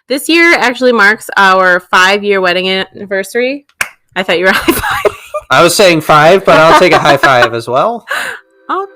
This year actually marks our 5-year wedding anniversary. I thought you were high-fiving. I was saying 5, but I'll take a high five as well. Oh.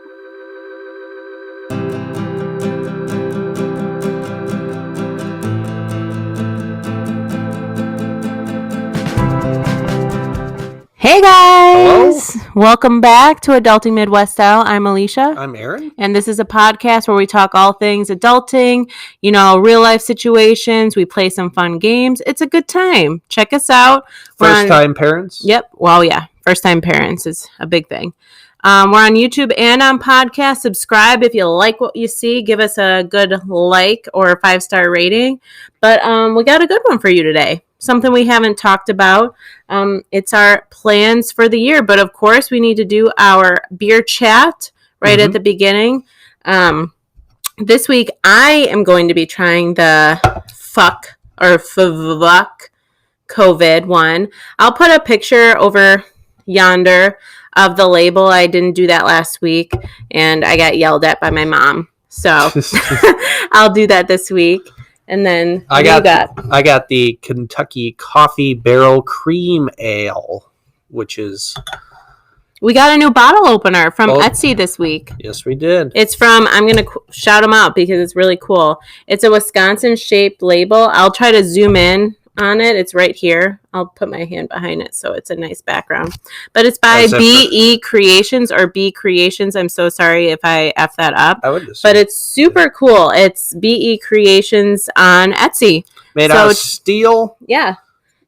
Hey guys! Hello? Welcome back to Adulting Midwest Style. I'm Alicia. I'm Aaron. And this is a podcast where we talk all things adulting, real life situations. We play some fun games. It's a good time. Check us out. First time parents? Yep. Well, yeah. First time parents is a big thing. We're on YouTube and on podcast. Subscribe if you like what you see. Give us a good like or a 5-star rating. But we got a good one for you today. Something we haven't talked about. It's our plans for the year. But of course, we need to do our beer chat right at the beginning. This week, I am going to be trying the fuck COVID one. I'll put a picture over yonder of the label. I didn't do that last week, and I got yelled at by my mom. So I'll do that this week. And then I got the Kentucky Coffee Barrel Cream Ale, which is... We got a new bottle opener from Etsy this week. Yes, we did. It's from, I'm going to shout them out because it's really cool. It's a Wisconsin-shaped label. I'll try to zoom in on it. It's right here. I'll put my hand behind it so it's a nice background. But it's by BE Creations or B Creations. I'm so sorry if I F that up. I would just but it's super cool. It's BE Creations on Etsy. Made out of steel. Yeah.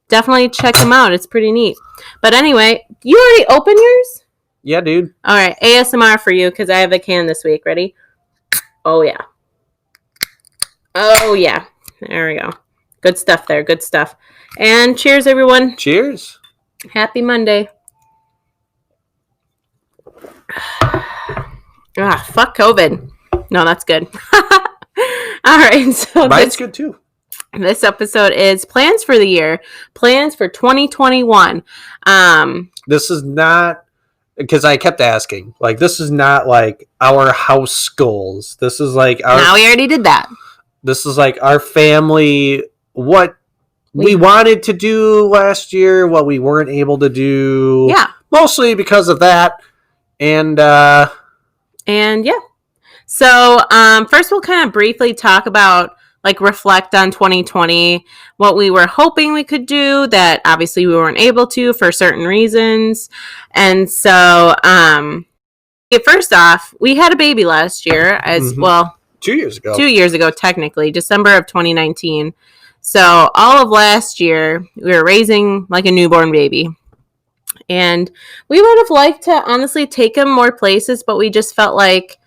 Definitely check them out. It's pretty neat. But anyway, you already opened yours? Yeah, dude. All right. ASMR for you because I have a can this week. Ready? Oh, yeah. Oh, yeah. There we go. Good stuff there. Good stuff. And cheers, everyone. Cheers. Happy Monday. Fuck COVID. No, that's good. All right. So mine's good, too. This episode is plans for the year. Plans for 2021. This is not... Because I kept asking. This is not, our house goals. This is, our... Now we already did that. This is, our family... What we wanted to do last year, what we weren't able to do. Yeah. Mostly because of that. And yeah. So, first we'll kind of briefly talk about, reflect on 2020, what we were hoping we could do that obviously we weren't able to for certain reasons. And so, first off, we had a baby last year as well. 2 years ago. 2 years ago, technically, December of 2019. So all of last year, we were raising a newborn baby. And we would have liked to honestly take him more places, but we just felt like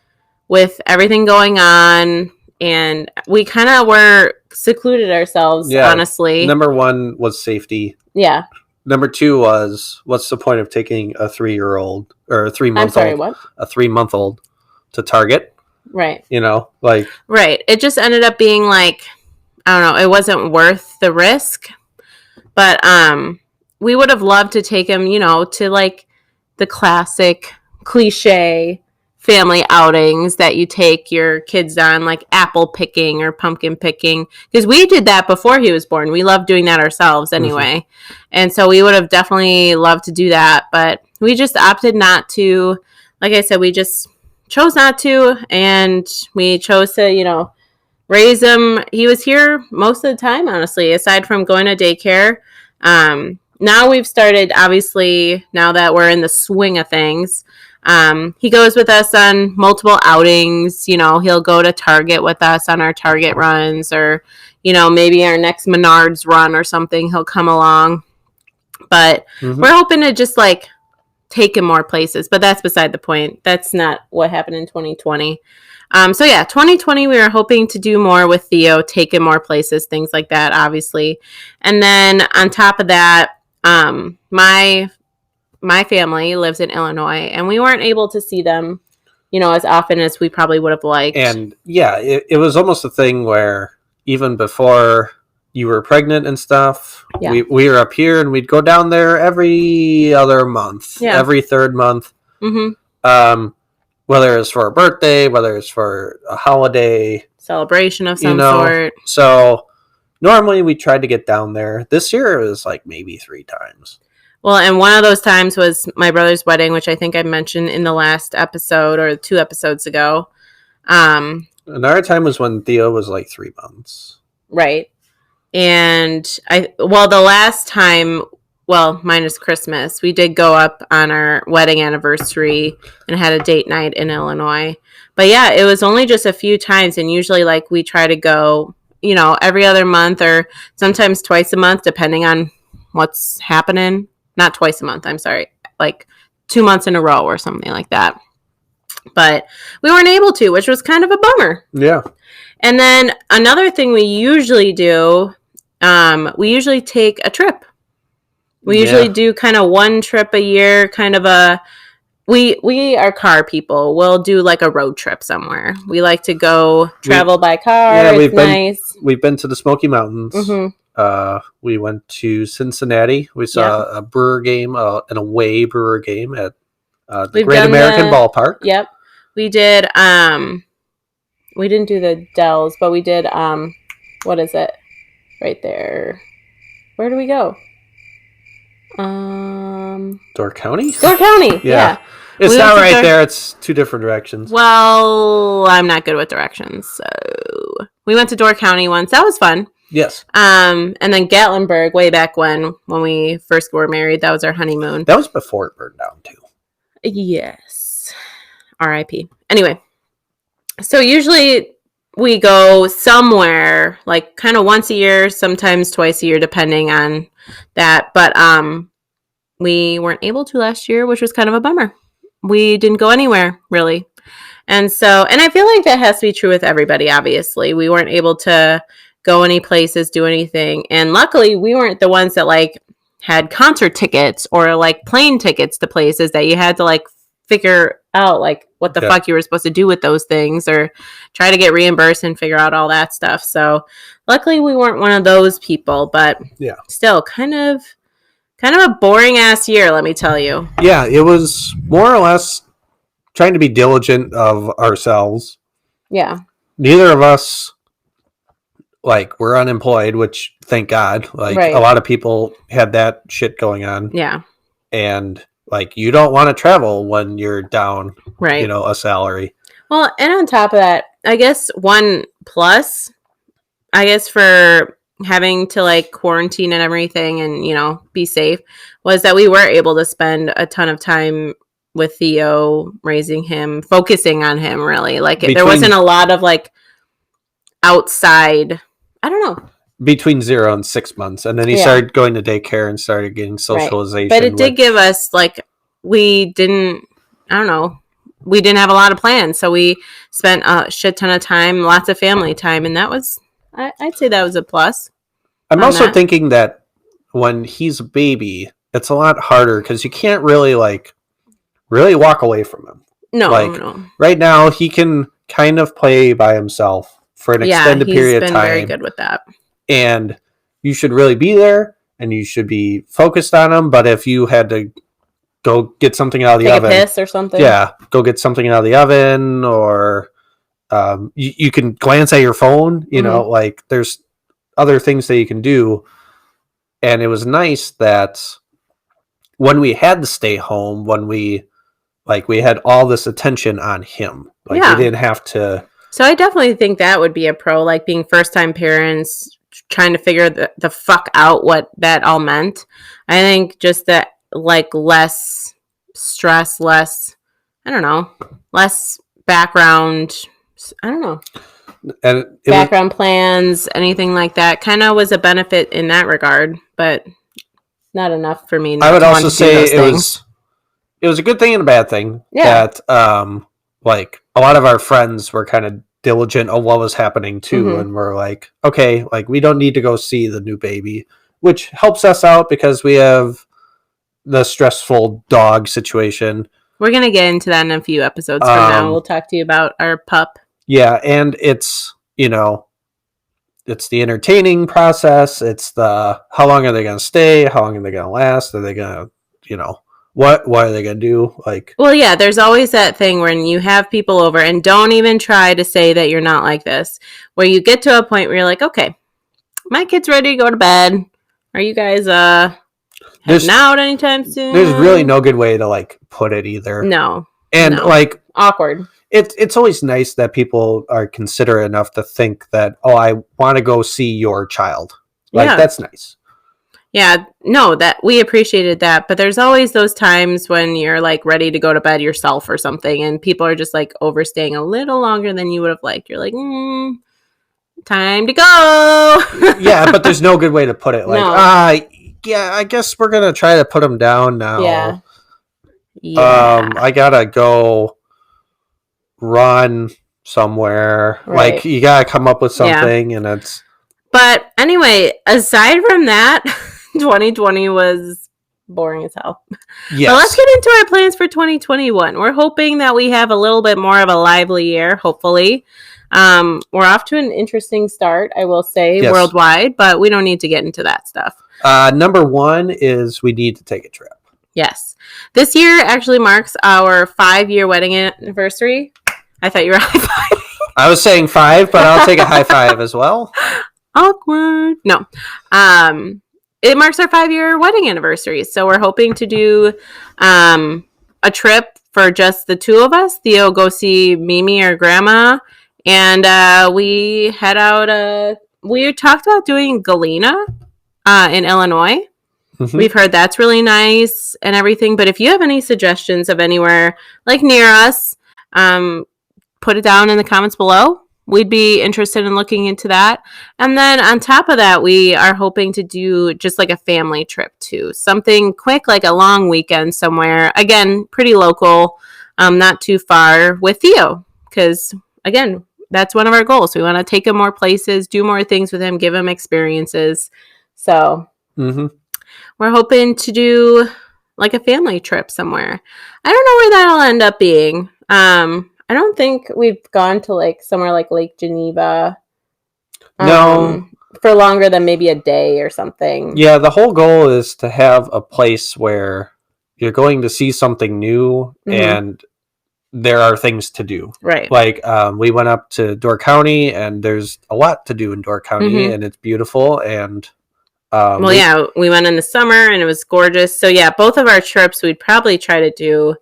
with everything going on, and we kind of were secluded ourselves, honestly. Number one was safety. Yeah. Number two was, what's the point of taking a 3-year-old or a 3-month-old? I'm sorry, what? A 3-month-old to Target. Right. Right. It just ended up being I don't know, it wasn't worth the risk. But we would have loved to take him, to the classic cliche family outings that you take your kids on, like apple picking or pumpkin picking. Because we did that before he was born. We loved doing that ourselves anyway. And so we would have definitely loved to do that. But we just opted not to. Like I said, we just chose not to. And we chose to, raise him. He was here most of the time, honestly, aside from going to daycare. Now we've started, obviously, now that we're in the swing of things, he goes with us on multiple outings. He'll go to Target with us on our Target runs, or, maybe our next Menards run or something. He'll come along. But we're hoping to just, take him more places. But that's beside the point. That's not what happened in 2020. 2020, we were hoping to do more with Theo, take him more places, things like that, obviously. And then on top of that, my family lives in Illinois, and we weren't able to see them, as often as we probably would have liked. And yeah, it was almost a thing where even before you were pregnant and stuff, we were up here and we'd go down there every other month, every third month. Whether it's for a birthday, whether it's for a holiday celebration of some sort. So normally we tried to get down there. This year it was like maybe 3 times. Well, and one of those times was my brother's wedding, which I think I mentioned in the last episode or 2 episodes ago. Another time was when Theo was like 3 months. Right. And the last time, well, minus Christmas, we did go up on our wedding anniversary and had a date night in Illinois. But yeah, it was only just a few times. And usually like we try to go, every other month or sometimes twice a month, depending on what's happening. Not twice a month, I'm sorry. Like 2 months in a row or something like that. But we weren't able to, which was kind of a bummer. Yeah. And then another thing we usually do, we usually take a trip. We usually do kind of one trip a year, kind of we are car people. We'll do like a road trip somewhere. We like to go travel by car. Yeah, it's nice. We've been to the Smoky Mountains. Mm-hmm. We went to Cincinnati. We saw a brewer game, an away brewer game at the Great American Ballpark. Yep. We did, we didn't do the Dells, but we did, what is it? Right there. Where do we go? Door County? Door County, yeah. It's not right there. It's 2 different directions. Well, I'm not good with directions, so we went to Door County once. That was fun. Yes. And then Gatlinburg, way back when we first were married. That was our honeymoon. That was before it burned down, too. Yes. R.I.P. Anyway, so usually we go somewhere, like kind of once a year, sometimes twice a year, depending on that. But we weren't able to last year, which was kind of a bummer. We didn't go anywhere, really. And I feel like that has to be true with everybody, obviously. We weren't able to go any places, do anything. And luckily, we weren't the ones that, like, had concert tickets or, like, plane tickets to places that you had to, like, figure out, like, what the fuck you were supposed to do with those things or try to get reimbursed and figure out all that stuff. So luckily we weren't one of those people, but still kind of a boring ass year, let me tell you. Yeah, it was more or less trying to be diligent of ourselves. Yeah. Neither of us, like, we're unemployed, which thank God. Like, a lot of people had that shit going on. Yeah. And like, you don't want to travel when you're down, a salary. Well, and on top of that, I guess one plus, for having to, like, quarantine and everything and, be safe was that we were able to spend a ton of time with Theo, raising him, focusing on him, really. Like, there wasn't a lot of, like, outside, I don't know. Between 0 and 6 months. And then he started going to daycare and started getting socialization. But it did give us, like, we didn't have a lot of plans. So we spent a shit ton of time, lots of family time. And that was, I'd say that was a plus. I'm also thinking that when he's a baby, it's a lot harder because you can't really walk away from him. No. Right now, he can kind of play by himself for an extended period of time. He's been very good with that. And you should really be there and you should be focused on him. But if you had to go get something out of the oven, a piss or something. Yeah, go get something out of the oven, or you can glance at your phone. You know, like, there's other things that you can do. And it was nice that when we had to stay home, when we had all this attention on him, we didn't have to. So I definitely think that would be a pro, like being first-time parents, trying to figure the fuck out what that all meant. I think just that, like, less stress, less background, I don't know. And background plans, anything like that kind of was a benefit in that regard, but not enough for me. I would also say it was a good thing and a bad thing that, like, a lot of our friends were kind of diligent on what was happening too, and we're like, okay, like, we don't need to go see the new baby, which helps us out because we have the stressful dog situation. We're gonna get into that in a few episodes from now. We'll talk to you about our pup. Yeah, and it's it's the entertaining process. It's the how long are they gonna stay? How long are they gonna last? Are they gonna what are they going to do? Like, well, yeah, there's always that thing when you have people over, and don't even try to say that you're not like this, where you get to a point where you're like, okay, my kid's ready to go to bed. Are you guys heading out anytime soon? There's really no good way to like put it either. No. And like awkward. It's always nice that people are considerate enough to think that, oh, I want to go see your child. Like that's nice. Yeah, no, that we appreciated that, but there's always those times when you're like ready to go to bed yourself or something, and people are just like overstaying a little longer than you would have liked. You're like, time to go. Yeah, but there's no good way to put it. Like, yeah, I guess we're gonna try to put them down now. Yeah. I gotta go run somewhere. Right. Like, you gotta come up with something, and it's. But anyway, aside from that. 2020 was boring as hell. Yes. But let's get into our plans for 2021. We're hoping that we have a little bit more of a lively year, hopefully. We're off to an interesting start, I will say, worldwide, but we don't need to get into that stuff. Number one is we need to take a trip. Yes. This year actually marks our 5-year wedding anniversary. I thought you were high-fiving. I was saying 5, but I'll take a high five as well. Awkward. No. It marks our 5-year wedding anniversary. So we're hoping to do a trip for just the two of us. Theo go see Mimi or Grandma. And we head out. We talked about doing Galena in Illinois. Mm-hmm. We've heard that's really nice and everything. But if you have any suggestions of anywhere like near us, put it down in the comments below. We'd be interested in looking into that. And then on top of that, we are hoping to do just like a family trip too. Something quick, like a long weekend somewhere. Again, pretty local, not too far with Theo. Because, again, that's one of our goals. We want to take him more places, do more things with him, give him experiences. So we're hoping to do like a family trip somewhere. I don't know where that'll end up being. I don't think we've gone to like somewhere like Lake Geneva. No. For longer than maybe a day or something. Yeah, the whole goal is to have a place where you're going to see something new and there are things to do. Right. Like we went up to Door County and there's a lot to do in Door County and it's beautiful. And we went in the summer and it was gorgeous. So yeah, both of our trips we'd probably try to do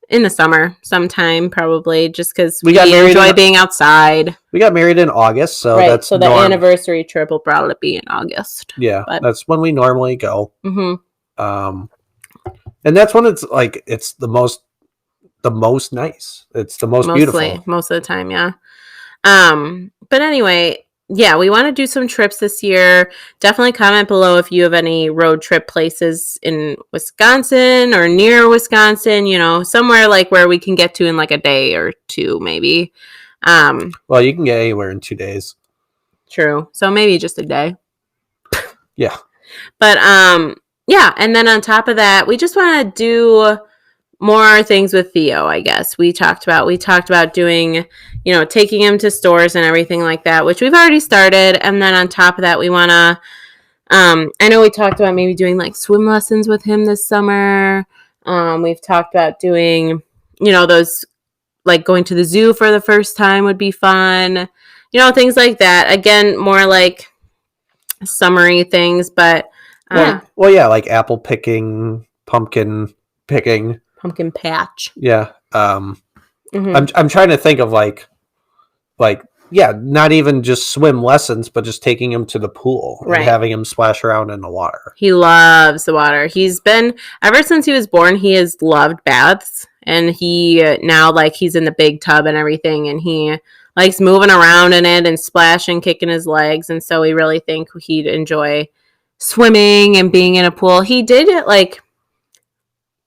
in the summer sometime, probably, just because we enjoy being outside. We got married in August, so that's so the anniversary trip will probably be in August. Yeah, that's when we normally go. And that's when it's like it's the most nice. It's the most beautiful most of the time. Yeah. But anyway. Yeah, we want to do some trips this year. Definitely comment below if you have any road trip places in Wisconsin or near Wisconsin, somewhere like where we can get to in like a day or two, maybe. Well, you can get anywhere in 2 days. True. So maybe just a day. Yeah. But, yeah. And then on top of that, we just want to do more things with Theo, I guess. We talked about doing, taking him to stores and everything like that, which we've already started. And then on top of that, we want to, I know we talked about maybe doing like swim lessons with him this summer. We've talked about doing, those like going to the zoo for the first time would be fun, things like that. Again, more like summery things, but, well, yeah, like apple picking, pumpkin picking. Pumpkin patch. Yeah. I'm trying to think of like not even just swim lessons, but just taking him to the pool and having him splash around in the water. He loves the water. He's been ever since he was born. He has loved baths, and he now he's in the big tub and everything, and he likes moving around in it and splashing, kicking his legs, and so we really think he'd enjoy swimming and being in a pool. He did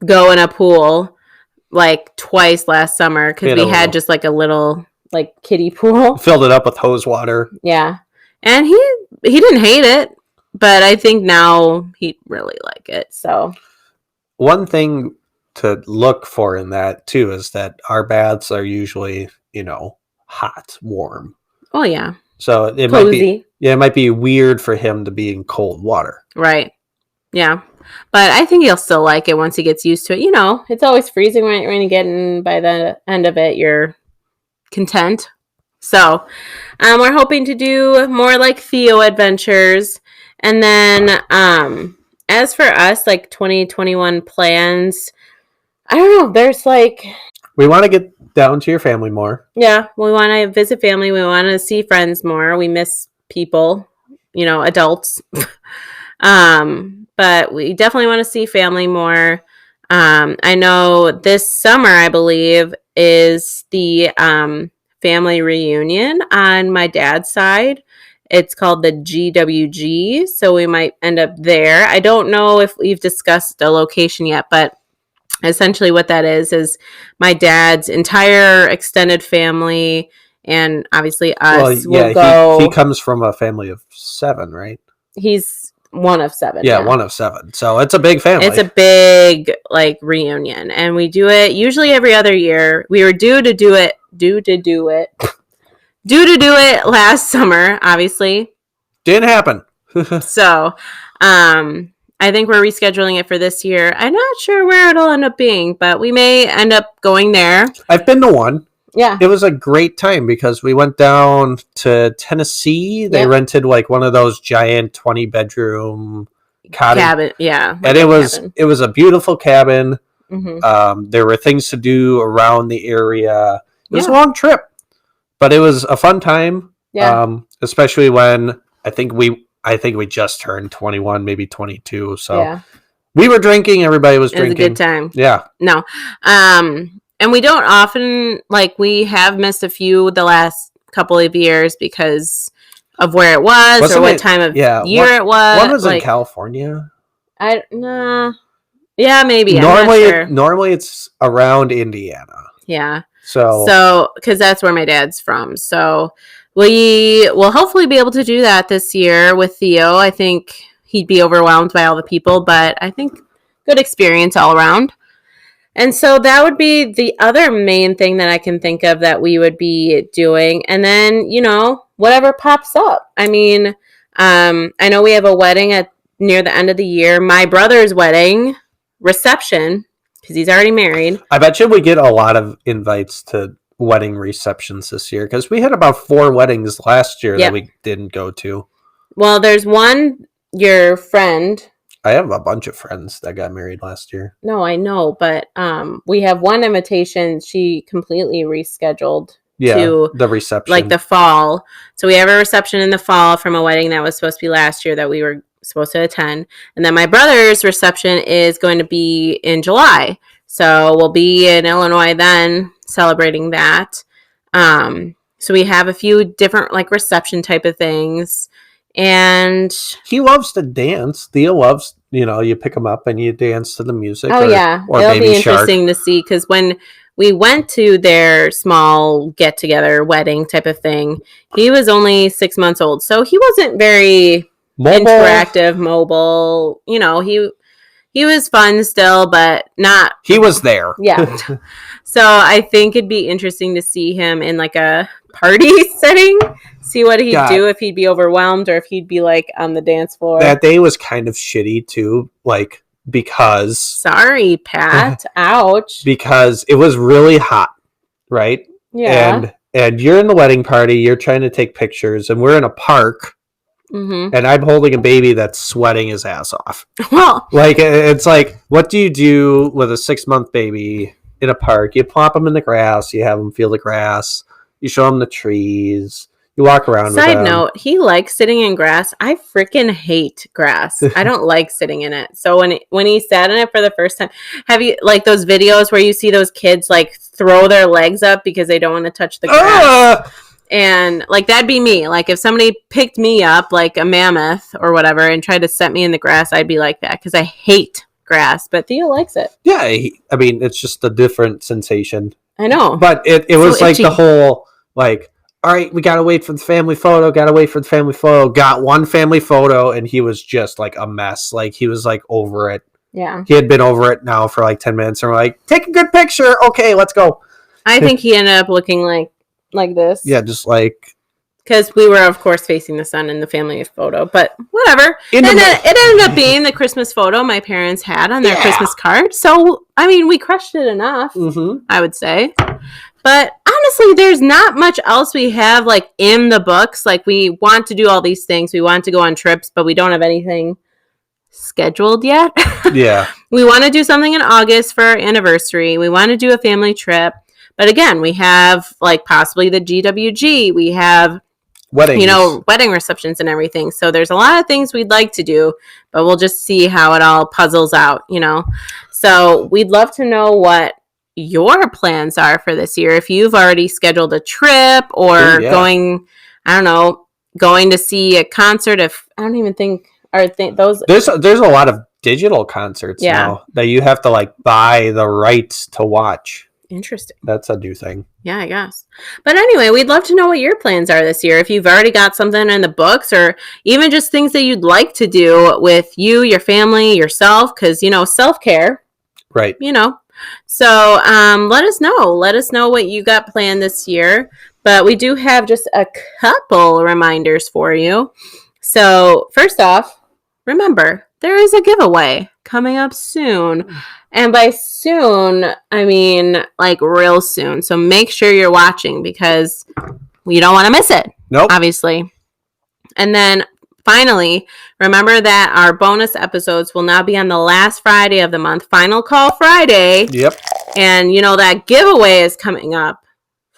go in a pool twice last summer because we had just a little kiddie pool. Filled it up with hose water. Yeah. And he didn't hate it, but I think now he'd really like it. So one thing to look for in that too is that our baths are usually, hot, warm. Oh yeah. So it might be weird for him to be in cold water. Right. Yeah. But I think he'll still like it once he gets used to it. It's always freezing when you get in. By the end of it, you're content. So we're hoping to do more like Theo adventures. And then as for us, like 2021 plans, I don't know. There's like, We want to get down to your family more. yeah, we want to visit family. We want to see friends more. We miss people, adults. But we definitely want to see family more. I know this summer, I believe, is the family reunion on my dad's side. It's called the GWG, so we might end up there. I don't know if we've discussed a location yet, but essentially what that is my dad's entire extended family and obviously us will go. He comes from a family of 7, right? He's one of 7. Yeah, one of 7. So it's a big family. It's a big like reunion, and we do it usually every other year. We were due to do it last summer, obviously. Didn't happen. So, I think we're rescheduling it for this year. I'm not sure where it'll end up being, but we may end up going there. I've been to one. Yeah. It was a great time because we went down to Tennessee. They rented like one of those giant 20-bedroom cabin. Yeah. And it was a beautiful cabin. Mm-hmm. There were things to do around the area. It was a long trip, but it was a fun time. Yeah. Especially when I think we just turned 21, maybe 22. So we were drinking. Everybody was drinking. It was a good time. Yeah. No. And we don't often, like, we have missed a few the last couple of years because of where it was. Wasn't or what time of year it was. One was like, in California. Yeah, maybe. Normally it's around Indiana. Yeah. So because that's where my dad's from. So we will hopefully be able to do that this year with Theo. I think he'd be overwhelmed by all the people, but I think good experience all around. And so that would be the other main thing that I can think of that we would be doing. And then, whatever pops up. I mean, I know we have a wedding near the end of the year. My brother's wedding reception, because he's already married. I bet you we get a lot of invites to wedding receptions this year because we had about 4 weddings last year that we didn't go to. Well, there's one, your friend. I have a bunch of friends that got married last year. No, I know, but we have one invitation. She completely rescheduled to the reception, like the fall. So we have a reception in the fall from a wedding that was supposed to be last year that we were supposed to attend, and then my brother's reception is going to be in July. So we'll be in Illinois then celebrating that. So we have a few different like reception type of things. And he loves to dance. Theo loves, you pick him up and you dance to the music. Oh, yeah. It'll be interesting to see because when we went to their small get-together wedding type of thing, he was only 6 months old. So he wasn't very interactive, mobile. He was fun still, but not. He was there. Yeah. So I think it'd be interesting to see him in like a party setting, see what he'd do, if he'd be overwhelmed or if he'd be like on the dance floor. That day was kind of shitty too, like because. Sorry, Pat. Ouch. Because it was really hot, right? Yeah. And you're in the wedding party, you're trying to take pictures, and we're in a park. Mm-hmm. And I'm holding a baby that's sweating his ass off. Well, like it's like, what do you do with a 6-month baby in a park? You plop him in the grass. You have him feel the grass. You show him the trees. You walk around. Side note: he likes sitting in grass. I freaking hate grass. I don't like sitting in it. So when he sat in it for the first time, have you like those videos where you see those kids like throw their legs up because they don't want to touch the grass? And like that'd be me. Like if somebody picked me up like a mammoth or whatever and tried to set me in the grass, I'd be like that because I hate grass. But Theo likes it. Yeah, I mean it's just a different sensation. I know, but it was so like itchy. The whole like, all right, we gotta wait for the family photo. Got one family photo, and he was just like a mess. Like he was like over it. Yeah, he had been over it now for like 10 minutes, and we're like, take a good picture. Okay, let's go. I think he ended up looking like this. Yeah, just like because we were of course facing the sun in the family photo, but whatever. It ended up being the Christmas photo my parents had on their Christmas card. So I mean, we crushed it enough. Mm-hmm. I would say. But honestly, there's not much else we have like in the books. Like we want to do all these things. We want to go on trips, but we don't have anything scheduled yet. Yeah. We want to do something in August for our anniversary. We want to do a family trip. But again, we have like possibly the GWG. We have Weddings. wedding receptions and everything. So there's a lot of things we'd like to do, but we'll just see how it all puzzles out, So we'd love to know what your plans are for this year. If you've already scheduled a trip or going to see a concert. If I don't even think those. There's a lot of digital concerts now that you have to like buy the rights to watch. Interesting. That's a new thing. Yeah, I guess. But anyway, we'd love to know what your plans are this year. If you've already got something in the books or even just things that you'd like to do with you, your family, yourself, because, self-care. Right. So let us know. Let us know what you got planned this year. But we do have just a couple reminders for you. So first off, remember, there is a giveaway coming up soon. And by soon, I mean like real soon. So make sure you're watching because you don't want to miss it. Nope. Obviously. And then finally, remember that our bonus episodes will now be on the last Friday of the month. Final Call Friday. Yep. And that giveaway is coming up.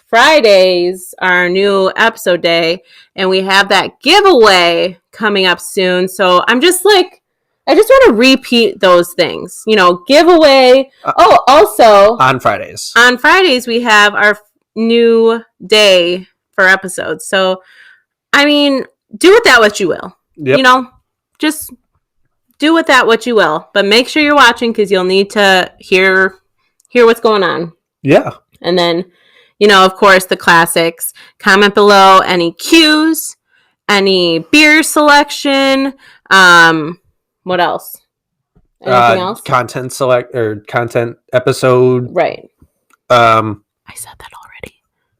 Fridays are our new episode day. And we have that giveaway coming up soon. So I'm just like, I just want to repeat those things, giveaway. Also on Fridays. On Fridays, we have our new day for episodes. So, I mean, do with that what you will. Yep. Just do with that what you will. But make sure you're watching because you'll need to hear what's going on. Yeah. And then, of course, the classics. Comment below any cues, any beer selection, what else? Anything else? Content episode. Right. I said that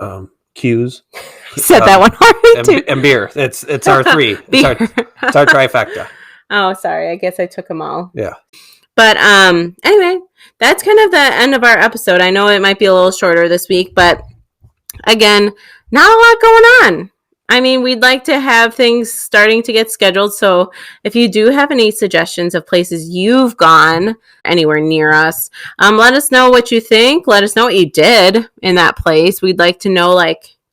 already. Cues. I said that one already too. And beer. It's our three. It's our trifecta. Oh, sorry. I guess I took them all. Yeah. But anyway, that's kind of the end of our episode. I know it might be a little shorter this week, but again, not a lot going on. I mean, we'd like to have things starting to get scheduled. So if you do have any suggestions of places you've gone anywhere near us, let us know what you think. Let us know what you did in that place. We'd like to know,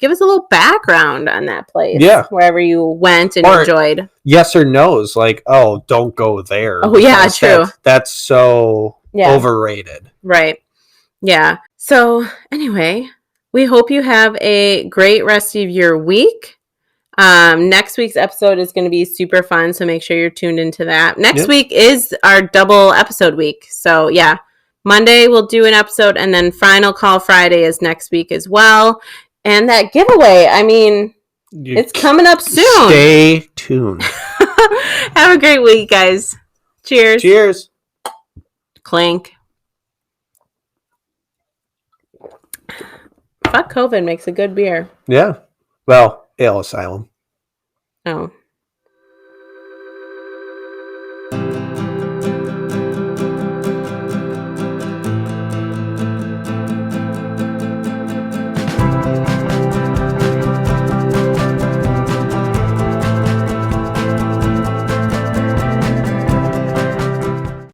give us a little background on that place. Yeah. Wherever you went and enjoyed. Yes or no's. Don't go there. Oh, yeah, true. That's so overrated. Right. Yeah. So anyway, we hope you have a great rest of your week. Next week's episode is going to be super fun, so make sure you're tuned into that. Next week is our double episode week. So yeah, Monday we'll do an episode, and then Final Call Friday is next week as well. And that giveaway, I mean, it's coming up soon. Stay tuned. Have a great week, guys. Cheers. Cheers. Clink. Fuck COVID makes a good beer. Yeah. Well, Ale Asylum. Oh.